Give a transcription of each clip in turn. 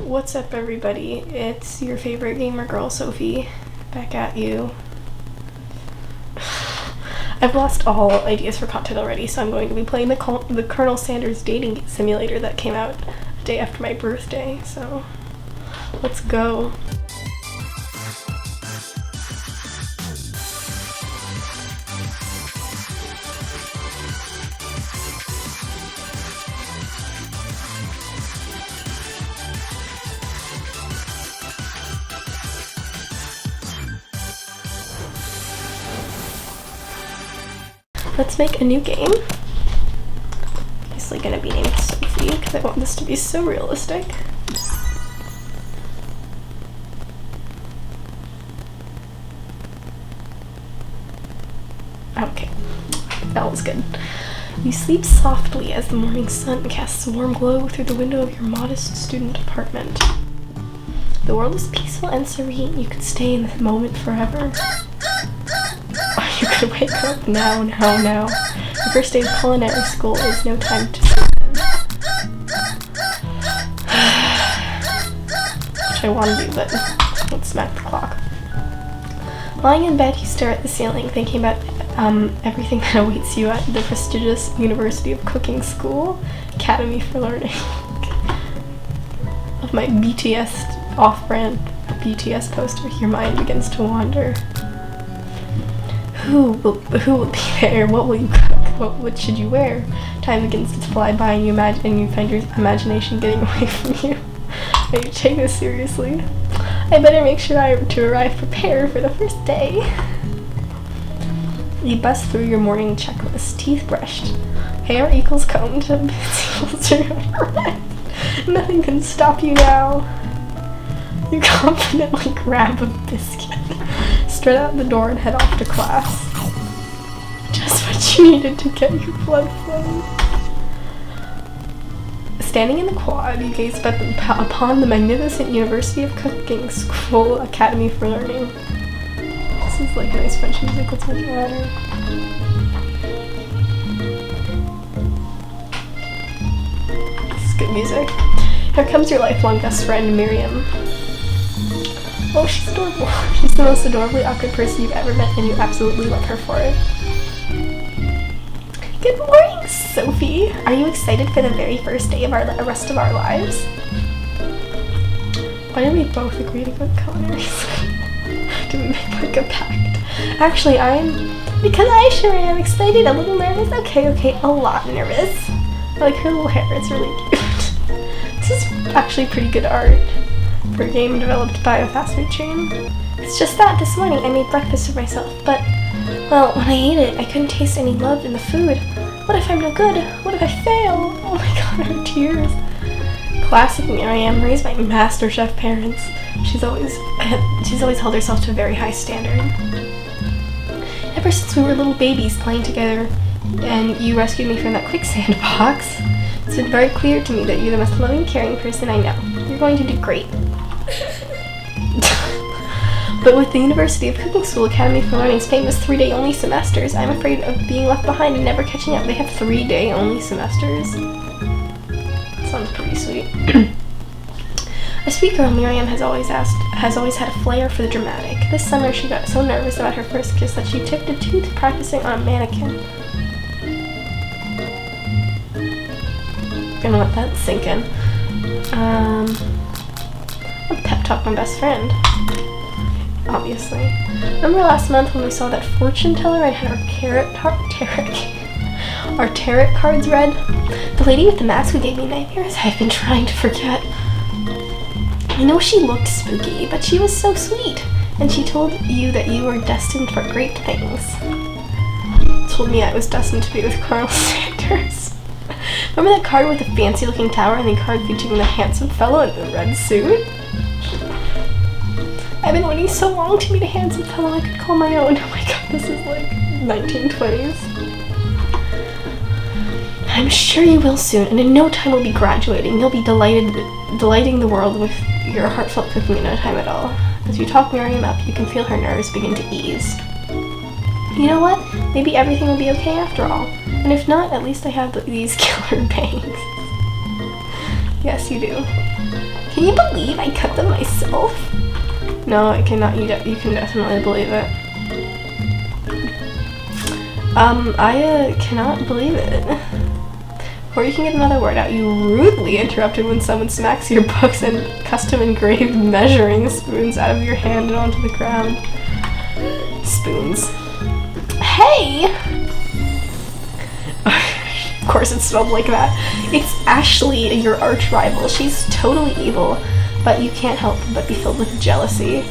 What's up, everybody? It's your favorite gamer girl, Sophie, back at you. I've lost all ideas for content already, so I'm going to be playing the Colonel Sanders dating simulator that came out a day after my birthday, so let's go. Let's make a new game. Obviously gonna be named Sophie, because I want this to be so realistic. Okay, that was good. You sleep softly as the morning sun casts a warm glow through the window of your modest student apartment. The world is peaceful and serene. You could stay in the moment forever. You could wake up now. The first day of culinary school is no time to sleep in. Which I want to do, but let's smack the clock. Lying in bed, you stare at the ceiling, thinking about everything that awaits you at the prestigious University of Cooking School, Academy for Learning. Of my BTS off-brand BTS poster, your mind begins to wander. Who will be there? What will you cook? What should you wear? Time begins to fly by and you find your imagination getting away from you. Are you taking this seriously? I better make sure to arrive prepared for the first day. You bust through your morning checklist. Teeth brushed. Hair equals combed. Bits equals removed. Nothing can stop you now. You confidently grab a biscuit, straight out the door and head off to class. Just what you needed to get your blood flowing. Standing in the quad, you gaze upon the magnificent University of Cooking School, Academy for Learning. This is like nice French music. Let's make it louder. This is good music. Here comes your lifelong best friend, Miriam. Oh, she's adorable. She's the most adorably awkward person you've ever met, and you absolutely love her for it. Good morning, Sophie. Are you excited for the very first day of the rest of our lives? Why did we both agree to go to culinary school? Did we make like a pact? Actually, because I sure am excited, a little nervous. Okay, a lot nervous. I like her little hair, it's really cute. This is actually pretty good art for a game developed by a fast food chain. It's just that this morning I made breakfast for myself, but, well, when I ate it, I couldn't taste any love in the food. What if I'm no good? What if I fail? Oh my god, her tears. Classic Miriam, raised by master chef parents. She's always held herself to a very high standard. Ever since we were little babies playing together and you rescued me from that quicksand box, it's been very clear to me that you're the most loving, caring person I know. You're going to do great. But with the University of Cooking School Academy for Learning's famous 3-day only semesters, I'm afraid of being left behind and never catching up. They have 3-day only semesters. Sounds pretty sweet. A sweet girl, Miriam has always had a flair for the dramatic. This summer she got so nervous about her first kiss that she tipped a tooth practicing on a mannequin. Gonna let that sink in. I'll pep talk my best friend. Obviously. Remember last month when we saw that fortune teller and had our tarot cards read? The lady with the mask who gave me nightmares? I've been trying to forget. I know she looked spooky, but she was so sweet. And she told you that you were destined for great things. Told me I was destined to be with Colonel Sanders. Remember that card with the fancy looking tower and the card featuring the handsome fellow in the red suit? I've been waiting so long to meet a handsome fellow I could call my own. Oh my god, this is like 1920s. I'm sure you will soon, and in no time we'll be graduating. You'll be delighting the world with your heartfelt cooking in no time at all. As you talk Miriam up, you can feel her nerves begin to ease. You know what? Maybe everything will be okay after all. And if not, at least I have these killer bangs. Yes, you do. Can you believe I cut them myself? No, I cannot. You can definitely believe it. I cannot believe it. Before you can get another word out, you rudely interrupted when someone smacks your books and custom engraved measuring spoons out of your hand and onto the ground. Spoons. Hey! Of course it smelled like that. It's Ashley, your arch rival. She's totally evil, but you can't help but be filled with jealousy.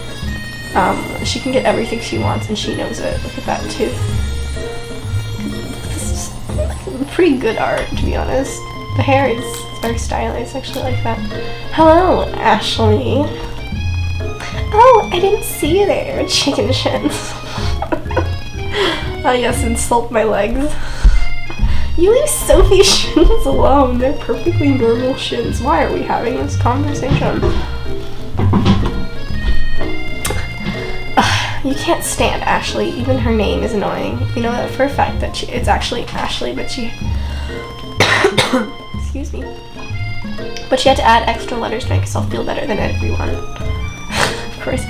She can get everything she wants, and she knows it. Look at that tooth. This is pretty good art, to be honest. The hair is very stylized. I actually like that. Hello, Ashley. Oh, I didn't see you there, chicken shins. Yes, insult my legs. You leave Sophie's shins alone. They're perfectly normal shins. Why are we having this conversation? You can't stand Ashley. Even her name is annoying. You know that for a fact that it's actually Ashley, but she... Excuse me. But she had to add extra letters to make herself feel better than everyone. Of course.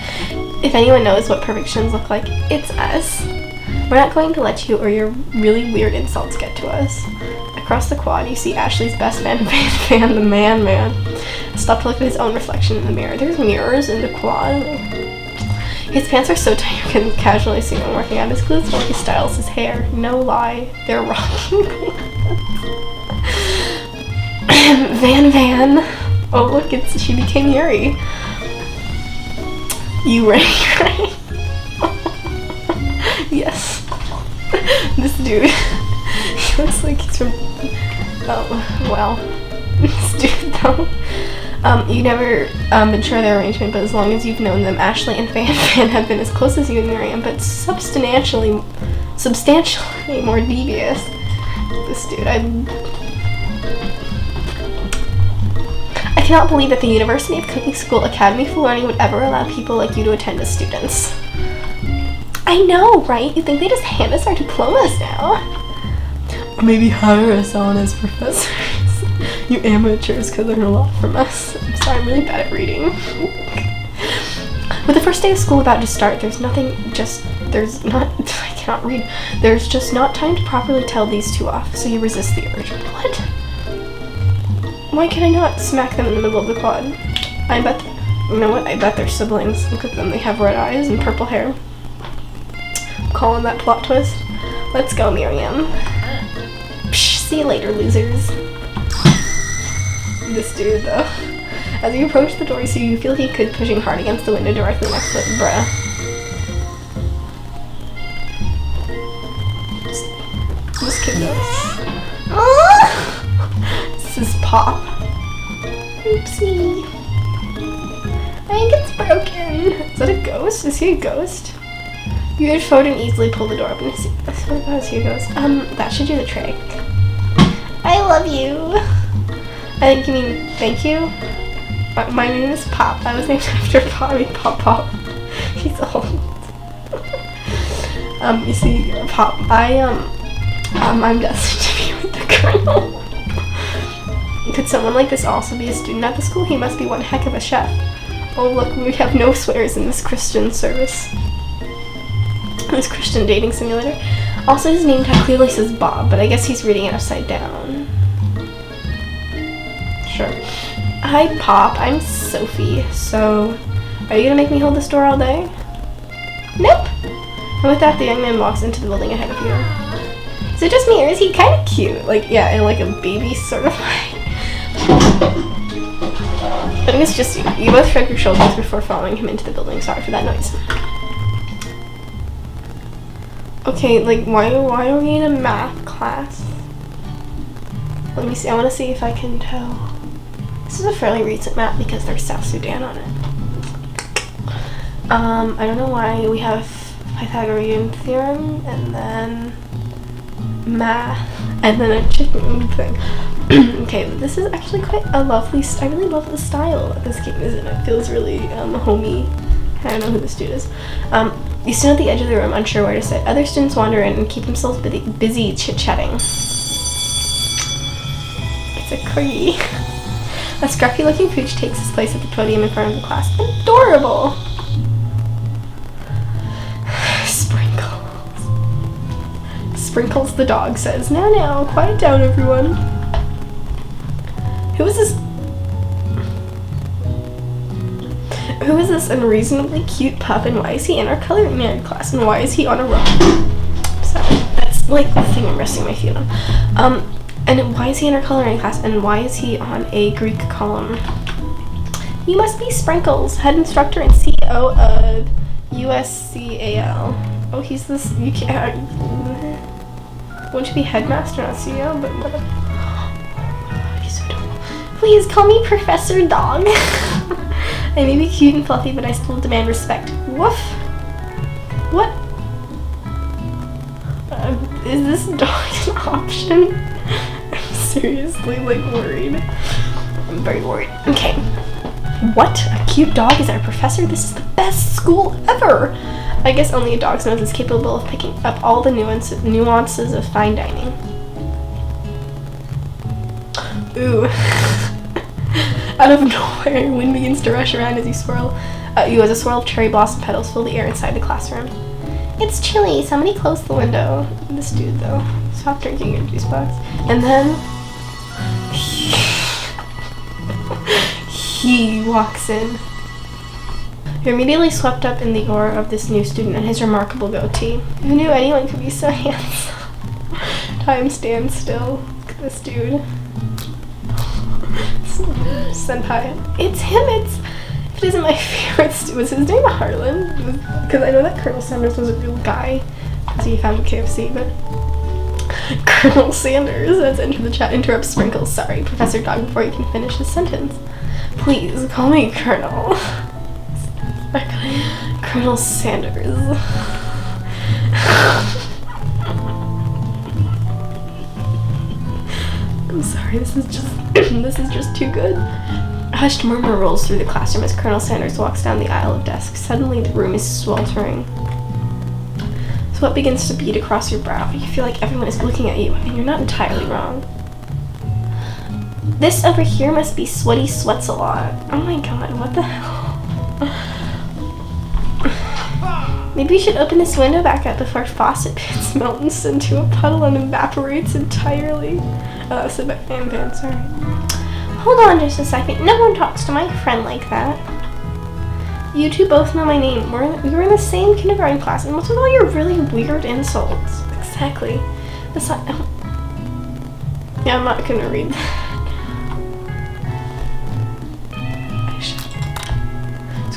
If anyone knows what perfect shins look like, it's us. We're not going to let you or your really weird insults get to us. Across the quad, you see Ashley's best friend, the man. Stop to look at his own reflection in the mirror. There's mirrors in the quad. His pants are so tight you can casually see him working out his clothes while he styles his hair. No lie, they're rocking. Van. Oh look, she became Yuri. You right? Yes. This dude. He looks like he's from... Oh, well. This dude, though. You never been sure of their arrangement, but as long as you've known them, Ashley and Fan have been as close as you and Miriam, but substantially more devious. This dude, I cannot believe that the University of Cooking School Academy for Learning would ever allow people like you to attend as students. I know, right? You think they just hand us our diplomas now? Or maybe hire us on as professors. You amateurs could learn a lot from us. I'm sorry, I'm really bad at reading. With the first day of school about to start, I cannot read. There's just not time to properly tell these two off, so you resist the urge. What? Why can I not smack them in the middle of the quad? You know what? I bet they're siblings. Look at them, they have red eyes and purple hair. I'm calling that plot twist. Let's go, Miriam. Psh, see you later, losers. This dude, though. As you approach the door, you feel he could, pushing hard against the window directly next to it. Bruh. This kid knows. This is Pop. Oopsie. I think it's broken. Is that a ghost? Is he a ghost? You reach forward and easily pull the door open. I swear to God, is he a ghost? That should do the trick. I love you. I think you mean thank you. My name is Pop. I was named after Pop. He's old. You see, Pop. I'm destined to be with the Colonel. Could someone like this also be a student at the school? He must be one heck of a chef. Oh look, we have no swears in this Christian service. This Christian dating simulator. Also, his name tag clearly says Bob, but I guess he's reading it upside down. Sure. Hi, Pop. I'm Sophie. So, are you gonna make me hold this door all day? Nope. And with that, the young man walks into the building ahead of you. Is it just me, or is he kind of cute? Like, yeah, in like a baby sort of way. I think it's just you. You both shrug your shoulders before following him into the building. Sorry for that noise. Okay, like, why are we in a math class? Let me see. I want to see if I can tell. This is a fairly recent map because there's South Sudan on it. I don't know why we have Pythagorean theorem and then math and then a chicken thing. Okay, this is actually quite a lovely. I really love the style that this game is in. It feels really homey. I don't know who this dude is. You stand at the edge of the room, unsure where to sit. Other students wander in and keep themselves busy chit-chatting. It's a corgi. A scruffy-looking pooch takes his place at the podium in front of the class. Adorable! Sprinkles. Sprinkles the dog says, Now, quiet down, everyone. Who is this unreasonably cute pup, and why is he in our coloring art class, and why is he on a rock? Sorry, that's like the thing I'm resting my feet on. And why is he in our coloring class, and why is he on a Greek column? You must be Sprinkles, head instructor and CEO of USCAL. Oh, he's this, you can't, won't you be headmaster, not CEO, but whatever. Oh, he's so adorable. Please call me Professor Dog. I may be cute and fluffy, but I still demand respect. Woof. What? Is this dog an option? I'm seriously, like, worried. I'm very worried. Okay. What? A cute dog is our professor? This is the best school ever! I guess only a dog's nose is capable of picking up all the nuances of fine dining. Ooh. Out of nowhere, wind begins to rush around as a swirl of cherry blossom petals fill the air inside the classroom. It's chilly. Somebody close the window. This dude, though. Stop drinking your juice box. And then he walks in. You're immediately swept up in the aura of this new student and his remarkable goatee. Who knew anyone could be so handsome? Time stands still. Look at this dude. Senpai. It's him. If it isn't my favorite student, was his name Harlan? Because I know that Colonel Sanders was a real guy because he founded KFC, but Colonel Sanders has entered the chat. Interrupts Sprinkles. Sorry, Professor Dog, before you can finish his sentence. Please call me Colonel. Colonel Sanders. I'm sorry, this is just too good. A hushed murmur rolls through the classroom as Colonel Sanders walks down the aisle of desks. Suddenly the room is sweltering. Sweat begins to bead across your brow. You feel like everyone is looking at you, and you're not entirely wrong. This over here must be Sweaty Sweats a Lot. Oh my god, what the hell? Maybe we should open this window back up before faucet pits melts into a puddle and evaporates entirely. So back fan, sorry. Hold on just a second. No one talks to my friend like that. You two both know my name. We were in the same kindergarten class, and what's with all your really weird insults? Exactly. Yeah, I'm not gonna read that.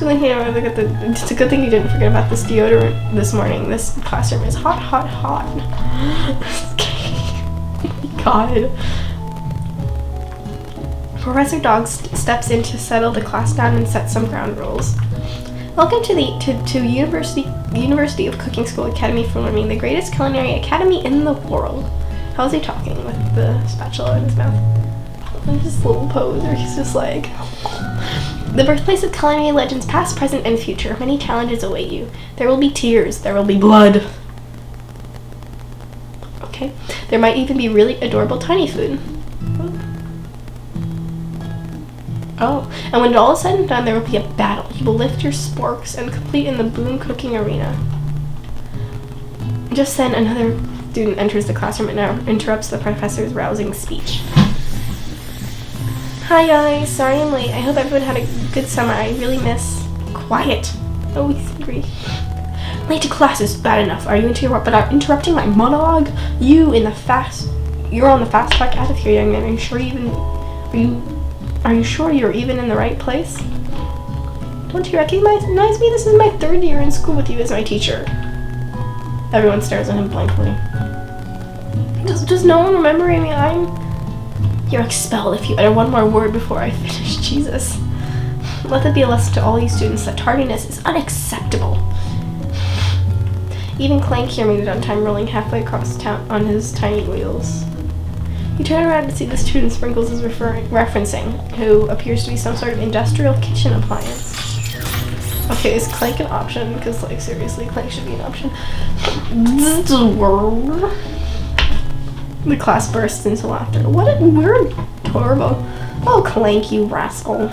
It's a good thing you didn't forget about this deodorant this morning. This classroom is hot. Oh my god. Professor Dog steps in to settle the class down and set some ground rules. Welcome to University of Cooking School Academy for Learning, the greatest culinary academy in the world. How is he talking with the spatula in his mouth? And this little pose where he's just like... The birthplace of culinary legends past, present, and future. Many challenges await you. There will be tears. There will be blood. Okay. There might even be really adorable tiny food. Oh. And when it all is said and done, there will be a battle. You will lift your sporks and complete in the boom cooking arena. Just then, another student enters the classroom and interrupts the professor's rousing speech. Hi guys, sorry I'm late. I hope everyone had a good summer. I really miss quiet. Oh, he's angry. Late to class is bad enough. Are you interrupting my monologue? You're on the fast track out of here, young man. Are you sure you're even in the right place? Don't you recognize me? This is my 3rd year in school with you as my teacher. Everyone stares at him blankly. Does no one remember me? You're expelled if you utter one more word before I finish. Jesus. Let that be a lesson to all you students that tardiness is unacceptable. Even Clank here made it on time, rolling halfway across town on his tiny wheels. You turn around to see the student Sprinkles is referencing, who appears to be some sort of industrial kitchen appliance. Okay, is Clank an option? Because, like, seriously, Clank should be an option. The class bursts into laughter. We're adorable. Oh, Clank, you rascal.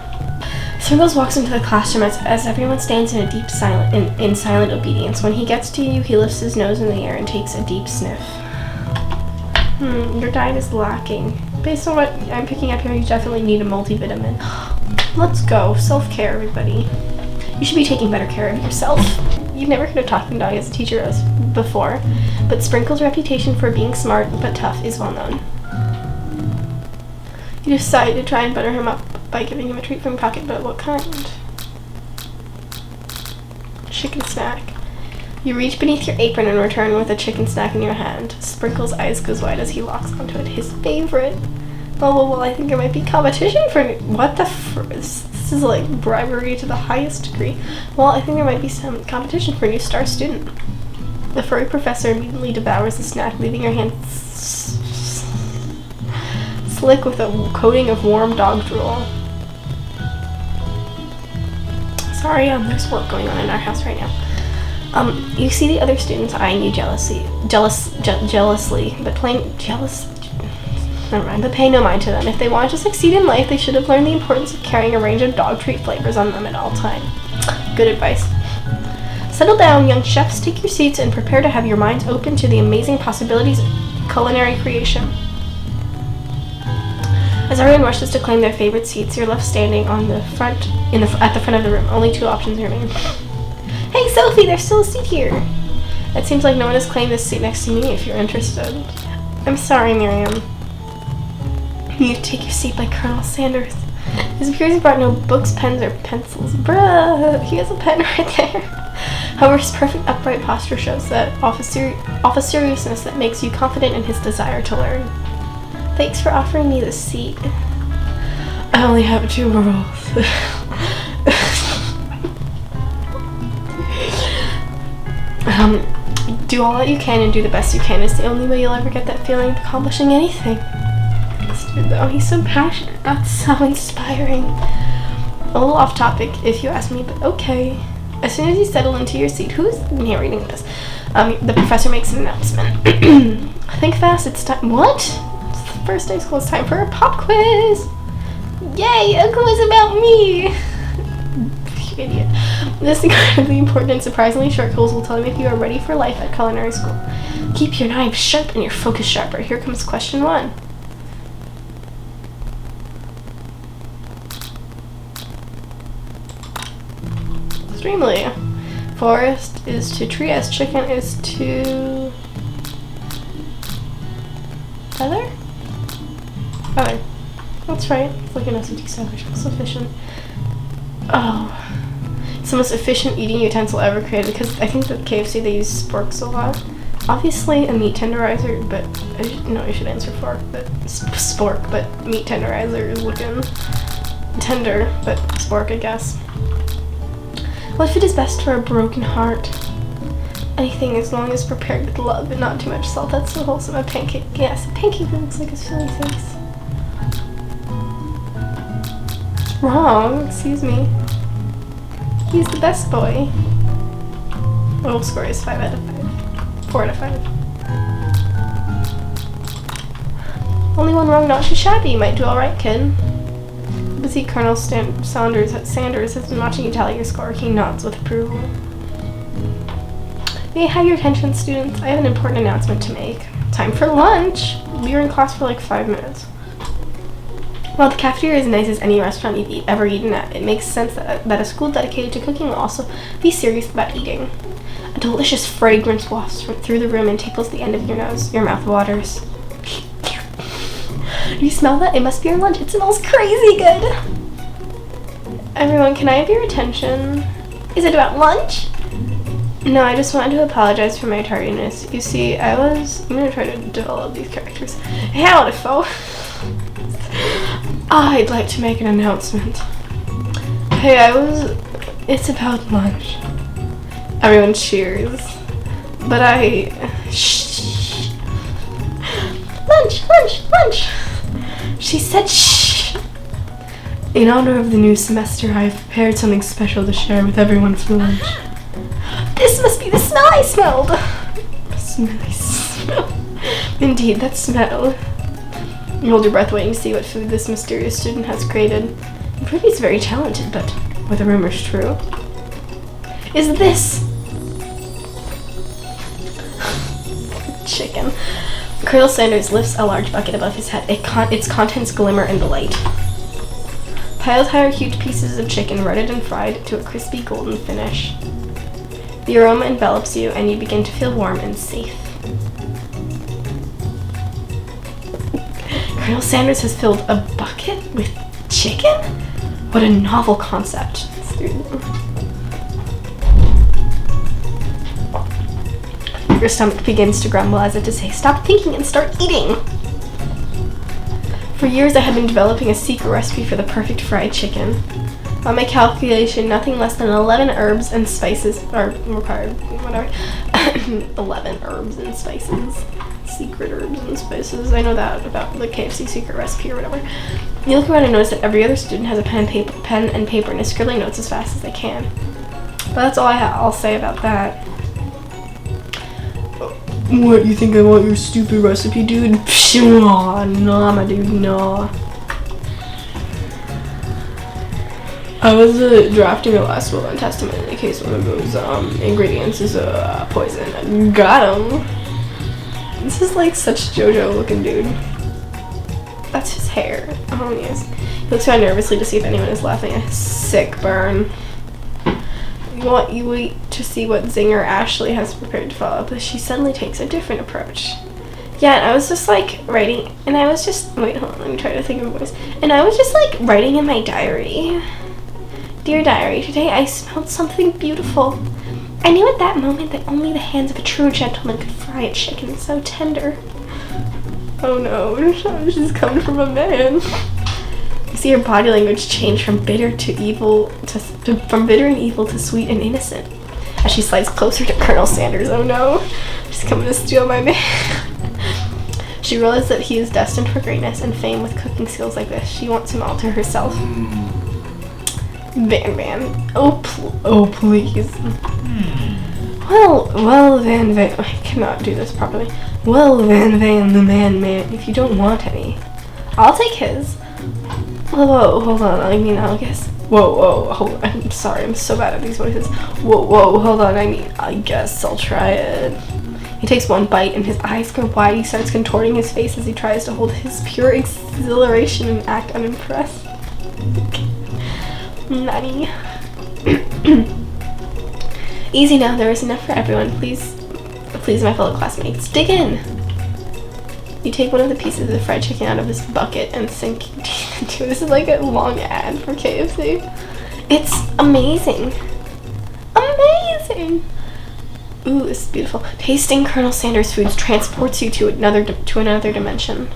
Sprinkles walks into the classroom as everyone stands in silent obedience. When he gets to you, he lifts his nose in the air and takes a deep sniff. Your diet is lacking. Based on what I'm picking up here, you definitely need a multivitamin. Let's go. Self-care, everybody. You should be taking better care of yourself. You've never heard a talking dog as a teacher before, but Sprinkle's reputation for being smart but tough is well known. You decide to try and butter him up by giving him a treat from your pocket, but what kind? Chicken snack. You reach beneath your apron and return with a chicken snack in your hand. Sprinkle's eyes goes wide as he locks onto it. His favorite. Oh, well, I think there might be competition for... What the This is like bribery to the highest degree. Well, I think there might be some competition for a new star student. The furry professor immediately devours the snack, leaving your hand slick with a coating of warm dog drool. Sorry, there's work going on in our house right now. You see the other students eyeing you jealously, but but pay no mind to them. If they want to succeed in life, they should have learned the importance of carrying a range of dog treat flavors on them at all times. Good advice. Settle down, young chefs, take your seats and prepare to have your minds open to the amazing possibilities of culinary creation. As everyone rushes to claim their favorite seats, you're left standing at the front of the room. Only two options remain. Hey, Sophie, there's still a seat here. It seems like no one has claimed this seat next to me if you're interested. I'm sorry, Miriam. You need to take your seat by Colonel Sanders. It appears he brought no books, pens, or pencils. Bruh, he has a pen right there. However, his perfect upright posture shows that off a seriousness that makes you confident in his desire to learn. Thanks for offering me this seat. I only have 2 rules. Do all that you can and do the best you can. It's the only way you'll ever get that feeling of accomplishing anything. This dude, though, he's so passionate. That's so inspiring. A little off topic, if you ask me, but okay. As soon as you settle into your seat, who's narrating this? The professor makes an announcement. Think fast, it's time. What? It's the first day of school. It's time for a pop quiz. Yay, a quiz about me. You idiot. This incredibly important and surprisingly short quiz will tell you if you are ready for life at culinary school. Keep your knives sharp and your focus sharper. Here comes question 1. Extremely. Forest is to tree as chicken is to feather? Feather. That's right. It's like an SAT sandwich. Sufficient. Oh. It's the most efficient eating utensil ever created because I think that KFC they use sporks a lot. Obviously a meat tenderizer, but I should answer fork, but spork, but meat tenderizer is looking tender, but spork, I guess. What food is best for a broken heart? Anything as long as prepared with love and not too much salt. That's so wholesome. A pancake. Yes, a pancake that looks like a silly face. Wrong. Excuse me. He's the best boy. World score is 5 out of 5. 4 out of 5. Only one wrong, not too shabby. You might do alright, kid. Busy Colonel Sanders has been watching you tally your score. He nods with approval. May I have your attention, students? I have an important announcement to make. Time for lunch! We were in class for like 5 minutes. While the cafeteria is as nice as any restaurant you've ever eaten at, it makes sense that a school dedicated to cooking will also be serious about eating. A delicious fragrance wafts through the room and tickles the end of your nose. Your mouth waters. Do you smell that? It must be your lunch. It smells crazy good. Everyone, can I have your attention? Is it about lunch? No, I just wanted to apologize for my tardiness. You see, I'm gonna try to develop these characters. Howdy-fo. I'd like to make an announcement. Hey, it's about lunch. Everyone cheers. But shh. Lunch! She said shh. In honor of the new semester, I have prepared something special to share with everyone for lunch. This must be the smell I smelled. Smelly smell. Indeed, that smell. You hold your breath waiting to see what food this mysterious student has created. You prove he's very talented, but were the rumors true? Is this chicken? Colonel Sanders lifts a large bucket above his head. Its contents glimmer in the light. Piled high are huge pieces of chicken, roasted and fried to a crispy golden finish. The aroma envelops you, and you begin to feel warm and safe. Colonel Sanders has filled a bucket with chicken? What a novel concept. Your stomach begins to grumble as if to say, stop thinking and start eating. For years I had been developing a secret recipe for the perfect fried chicken. On my calculation, nothing less than 11 herbs and spices are required. Whatever. 11 herbs and spices. Secret herbs and spices. I know that about the KFC secret recipe or whatever. You look around and notice that every other student has a pen and paper and is scribbling notes as fast as they can. But that's all I'll say about that. What, you think I want your stupid recipe, dude? Nah, my dude, nah. I was drafting a last will and testament in case one of those ingredients is poison. Got him. This is like such JoJo looking dude. That's his hair. Oh yes. He looks around nervously to see if anyone is laughing at his sick burn. You wait to see what zinger Ashley has prepared to follow up with. She suddenly takes a different approach. Yeah, and I was just like writing, and I was just, wait, hold on, let me try to think of a voice. And I was just like writing in my diary. Dear diary, today I smelled something beautiful. I knew at that moment that only the hands of a true gentleman could fry a chicken so tender. Oh no, she's coming from a man. You see her body language change from bitter and evil to sweet and innocent as she slides closer to Colonel Sanders. Oh no, she's coming to steal my man. She realizes that he is destined for greatness and fame with cooking skills like this. She wants him all to herself. Van. Oh please. Well, Van, I cannot do this properly. Well, Van, the man, if you don't want any, I'll take his. Whoa, hold on, I guess. Whoa, I'm sorry, I'm so bad at these voices. Whoa, hold on, I guess I'll try it. He takes one bite and his eyes go wide. He starts contorting his face as he tries to hold his pure exhilaration and act unimpressed. Nani. Easy now, there is enough for everyone. Please, my fellow classmates, dig in. You take one of the pieces of fried chicken out of this bucket and sink your teeth into it. This is like a long ad for KFC. It's amazing. Amazing. Ooh, this is beautiful. Tasting Colonel Sanders' foods transports you to another dimension.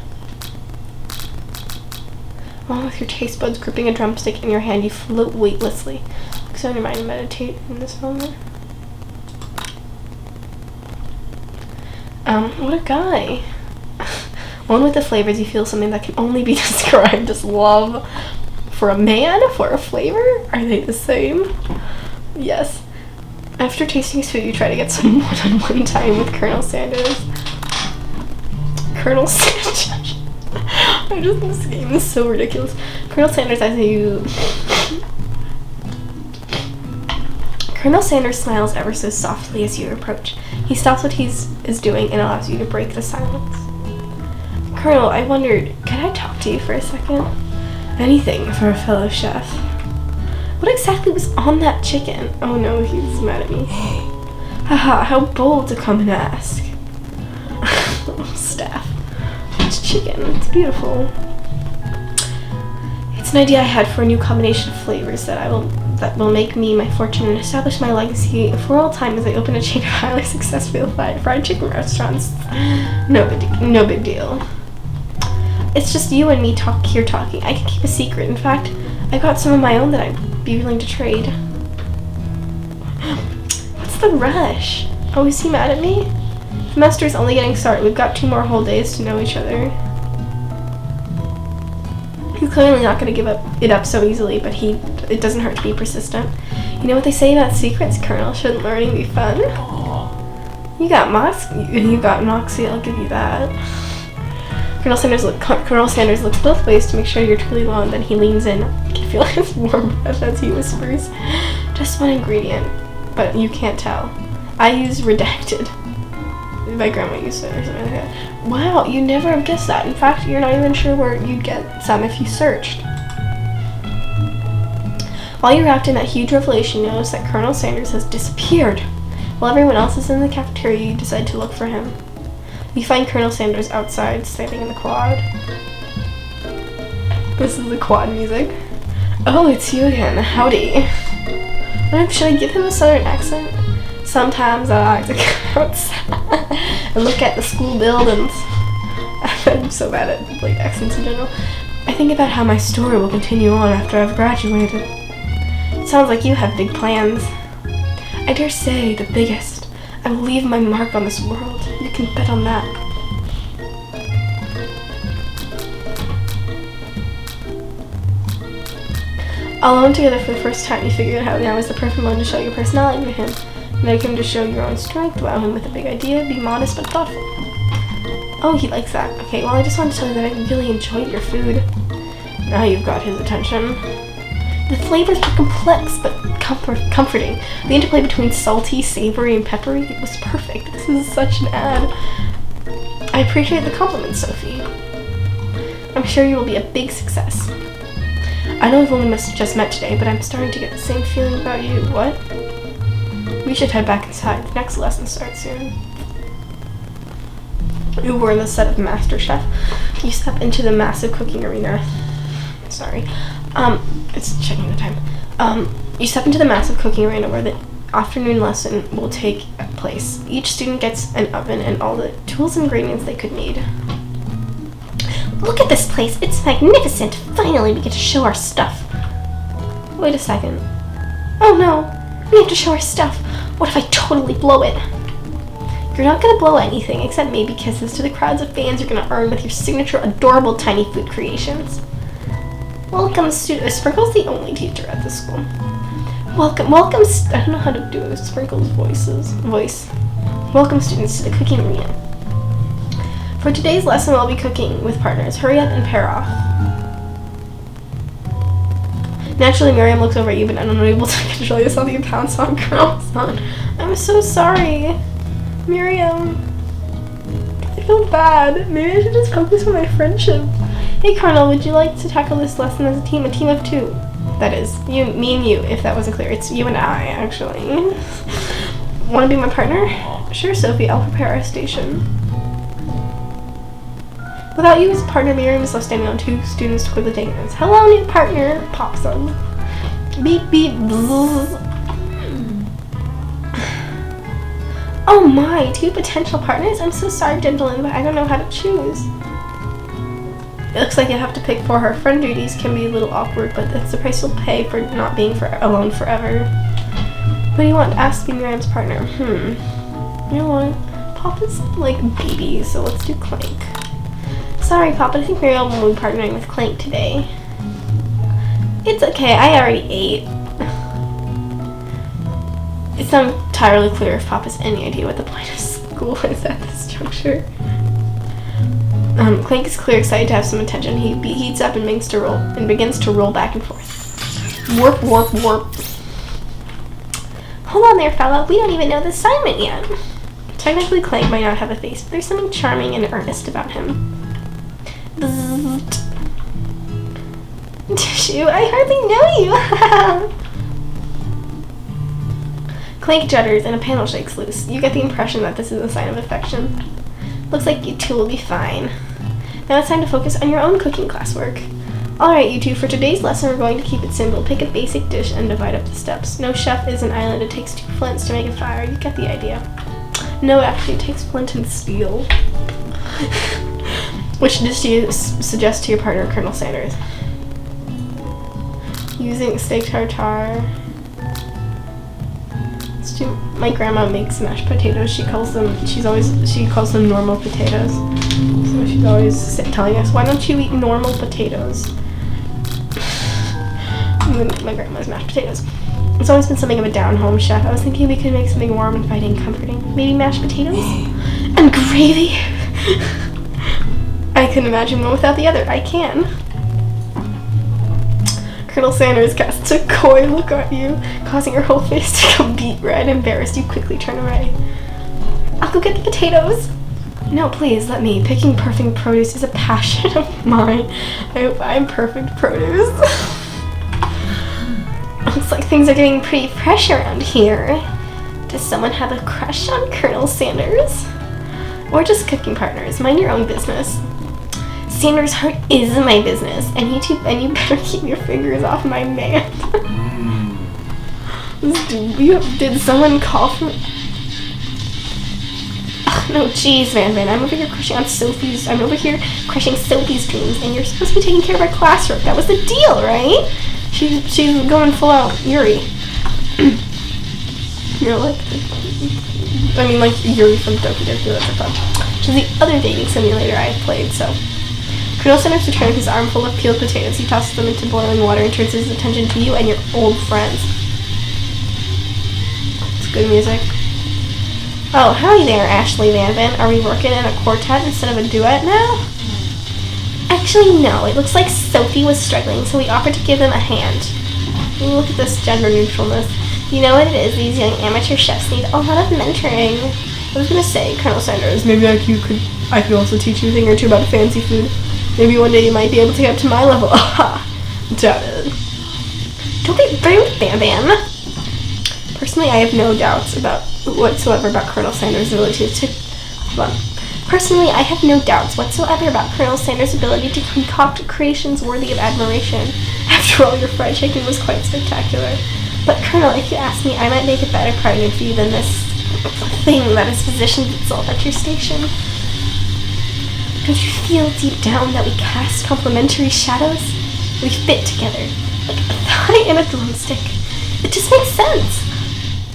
Along with your taste buds gripping a drumstick in your hand, you float weightlessly. Focus on your mind and meditate in this moment. What a guy. One with the flavors, you feel something that can only be described as love. For a man? For a flavor? Are they the same? Yes. After tasting his food, you try to get some one-on-one time with Colonel Sanders. Colonel Sanders. This game is so ridiculous. Colonel Sanders asks you... Colonel Sanders smiles ever so softly as you approach. He stops what he is doing and allows you to break the silence. Colonel, I wondered, could I talk to you for a second? Anything for a fellow chef. What exactly was on that chicken? Oh no, he's mad at me. Haha, how bold to come and ask. Staff. It's chicken, it's beautiful. It's an idea I had for a new combination of flavors that will make me my fortune and establish my legacy for all time as I open a chain of highly successful fried chicken restaurants. No big deal. It's just you and me talking. I can keep a secret. In fact, I got some of my own that I'd be willing to trade. What's the rush? Oh, is he mad at me? The semester's only getting started. We've got 2 more whole days to know each other. He's clearly not going to give it up so easily, but it doesn't hurt to be persistent. You know what they say about secrets, Colonel? Shouldn't learning be fun? You got moxie, I'll give you that. Colonel Sanders looks both ways to make sure you're truly low, and then he leans in. You can feel his warm breath as he whispers, "Just one ingredient, but you can't tell. I use redacted." My grandma used it or something like that. Wow, you never have guessed that. In fact, you're not even sure where you'd get some if you searched. While you're wrapped in that huge revelation, you notice that Colonel Sanders has disappeared. While everyone else is in the cafeteria, you decide to look for him. You find Colonel Sanders outside, standing in the quad. This is the quad music. "Oh, it's you again. Howdy." Should I give him a southern accent? "Sometimes I like to go outside and look at the school buildings." I'm so bad at like accents in general. "I think about how my story will continue on after I've graduated." "It sounds like you have big plans." "I dare say the biggest. I will leave my mark on this world. You can bet on that." Alone together for the first time, you figure out how now is the perfect moment to show your personality to him. Make him to show your own strength, wow him with a big idea, be modest but thoughtful. Oh, he likes that. Okay, well, I just wanted to tell you that I really enjoyed your food. Now you've got his attention. The flavors were complex but comforting. The interplay between salty, savory, and peppery, it was perfect. This is such an ad. I appreciate the compliment, Sophie. I'm sure you will be a big success. I know we've only just met today, but I'm starting to get the same feeling about you. What? We should head back inside. The next lesson starts soon. You were in the set of MasterChef. You step into the massive cooking arena. Sorry. It's checking the time. You step into the massive cooking arena where the afternoon lesson will take place. Each student gets an oven and all the tools and ingredients they could need. Look at this place. It's magnificent. Finally, we get to show our stuff. Wait a second. Oh no. We have to show our stuff. What if I totally blow it? You're not going to blow anything, except maybe kisses to the crowds of fans you're going to earn with your signature adorable tiny food creations. Welcome, students. Sprinkle's the only teacher at the school. Welcome, I don't know how to do Sprinkle's voice. Welcome, students, to the cooking arena. For today's lesson, we'll be cooking with partners. Hurry up and pair off. Naturally, Miriam looks over at you, but unable to control yourself. You pounce on Colonel's son. I'm so sorry, Miriam. I feel bad. Maybe I should just focus on my friendship. Hey, Colonel, would you like to tackle this lesson as a team of two? That is, me and you, if that wasn't clear. It's you and I, actually. Want to be my partner? Sure, Sophie, I'll prepare our station. Without you as a partner, Miriam is left standing on two students to quickly take notes. Hello, new partner, pops on. Beep, beep, bzzz. Oh my, two potential partners? I'm so sorry, gentlemen, but I don't know how to choose. It looks like you have to pick for her. Friend duties can be a little awkward, but that's the price you'll pay for not being alone forever. Who do you want to ask to be Miriam's partner? You know what? Papa's like baby, so let's do Clank. Sorry, Papa, I think Miriam will be partnering with Clank today. It's okay, I already ate. It's not entirely clear if Papa has any idea what the point of school is at this juncture. Clank is clearly excited to have some attention. He heats up and begins to roll back and forth. Warp, warp, warp. Hold on there, fella. We don't even know the assignment yet. Technically, Clank might not have a face, but there's something charming and earnest about him. Bzzzt. Tissue, I hardly know you. Clank judders and a panel shakes loose. You get the impression that this is a sign of affection. Looks like you two will be fine. Now it's time to focus on your own cooking classwork. Alright, you two, for today's lesson we're going to keep it simple. Pick a basic dish and divide up the steps. No chef is an island. It takes 2 flints to make a fire. You get the idea. No, actually, it takes flint and steel. Which dish do you suggest to your partner, Colonel Sanders? Using steak tartare. My grandma makes mashed potatoes. She calls them normal potatoes. So she's always telling us, why don't you eat normal potatoes? My grandma's mashed potatoes. It's always been something of a down-home chef. I was thinking we could make something warm, inviting, comforting. Maybe mashed potatoes? And gravy? I couldn't imagine one without the other. I can. Colonel Sanders casts a coy look at you, causing your whole face to go beet red. Embarrassed, you quickly turn away. I'll go get the potatoes. No, please, let me. Picking perfect produce is a passion of mine. I hope I'm perfect produce. Looks like things are getting pretty fresh around here. Does someone have a crush on Colonel Sanders? Or just cooking partners? Mind your own business. Sanders' heart is my business, and you better keep your fingers off my man. Did someone call for... No, jeez, Van. I'm over here crushing Sophie's dreams, and you're supposed to be taking care of our classwork. That was the deal, right? She's going full out Yuri. You're like Yuri from Doki Doki Literature Club. Which is the other dating simulator I played, so. Colonel Sanders returned his arm full of peeled potatoes. He tosses them into boiling water and turns his attention to you and your old friends. It's good music. Oh, howdy there, Ashley Van. Are we working in a quartet instead of a duet now? Actually, no. It looks like Sophie was struggling, so we offered to give them a hand. Look at this gender neutralness. You know what it is, these young amateur chefs need a lot of mentoring. I was gonna say, Colonel Sanders, maybe I could also teach you a thing or two about fancy food. Maybe one day you might be able to get up to my level. Aha! Doubt it. Don't be rude, Van. Personally, I have no doubts whatsoever about Colonel Sanders' ability to concoct creations worthy of admiration. After all, your fried chicken was quite spectacular. But Colonel, if you ask me, I might make a better partner for you than this thing that has positioned itself at your station. Don't you feel deep down that we cast complementary shadows? We fit together, like a thigh and a drumstick. It just makes sense.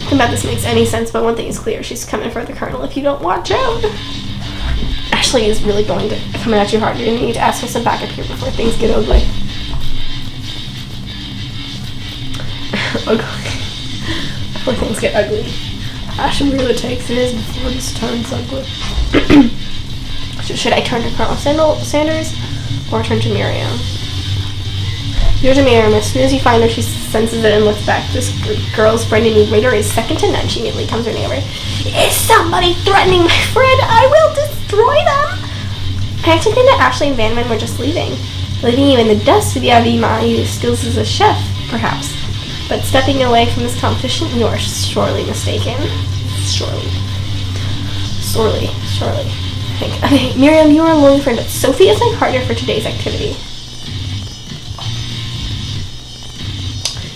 Nothing about this makes any sense, but one thing is clear. She's coming for the Colonel if you don't watch out. Ashley is really coming at you hard. You're going to need to ask for some backup here before things get ugly. Before things get ugly. Ashley really takes it before this turns ugly. Should I turn to Colonel Sanders or turn to Miriam? You're to Miriam. As soon as you find her, she senses it and looks back. This girl's friend and waiter is second to none. She immediately comes running over. Is somebody threatening my friend? I will destroy them! I actually think that Ashley and Van were just leaving you in the dust with your skills as a chef, perhaps. But stepping away from this competition, you are sorely mistaken. Sorely. Okay, Miriam, you are a loyal friend, but Sophie is my partner for today's activity.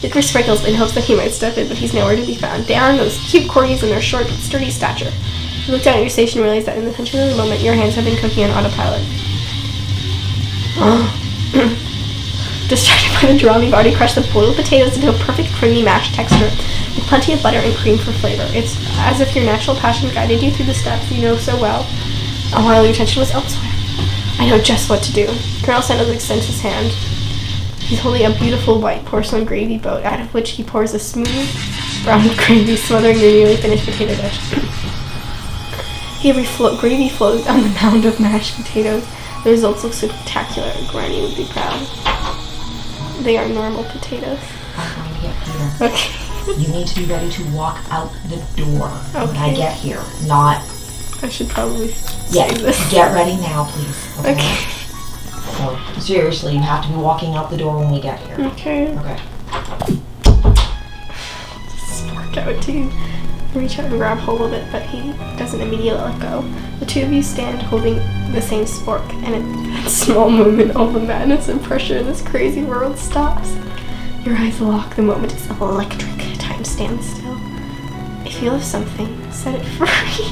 Icarus sprinkles in hopes that he might step in, but he's nowhere to be found. They are those cute corgis in their short but sturdy stature. You look down at your station and realize that in the tension of the moment, your hands have been cooking on autopilot. Distracted by the drama, you've already crushed the boiled potatoes into a perfect creamy mashed texture with plenty of butter and cream for flavor. It's as if your natural passion guided you through the steps you know so well, while your attention was elsewhere. I know just what to do. Colonel Sanders extends his hand. He's holding a beautiful white porcelain gravy boat, out of which he pours a smooth brown gravy, smothering your nearly finished potato dish. Gravy flows down the mound of mashed potatoes. The results look spectacular. Granny would be proud. They are normal potatoes. I'm going to get here. Okay. You need to be ready to walk out the door when I get here. Not... I should probably say this. Get ready now, please. Okay. So, seriously, you have to be walking out the door when we get here. Okay. Spark out to reach out and grab hold of it, but he doesn't immediately let go. The two of you stand holding the same spork, and in that small moment, all the madness and pressure in this crazy world stops. Your eyes lock. The moment is electric. Time stands still. I feel of something. Set it free.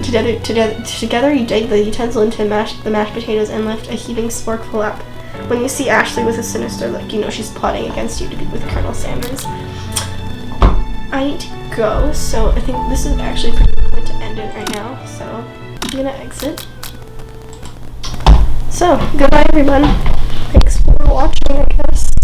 Together, you dig the utensil into the mashed potatoes and lift a heaving sporkful up. When you see Ashley with a sinister look, you know she's plotting against you to be with Colonel Sanders. I need to go, so I think this is actually a pretty good point to end it right now. So I'm gonna exit. So goodbye, everyone. Thanks for watching.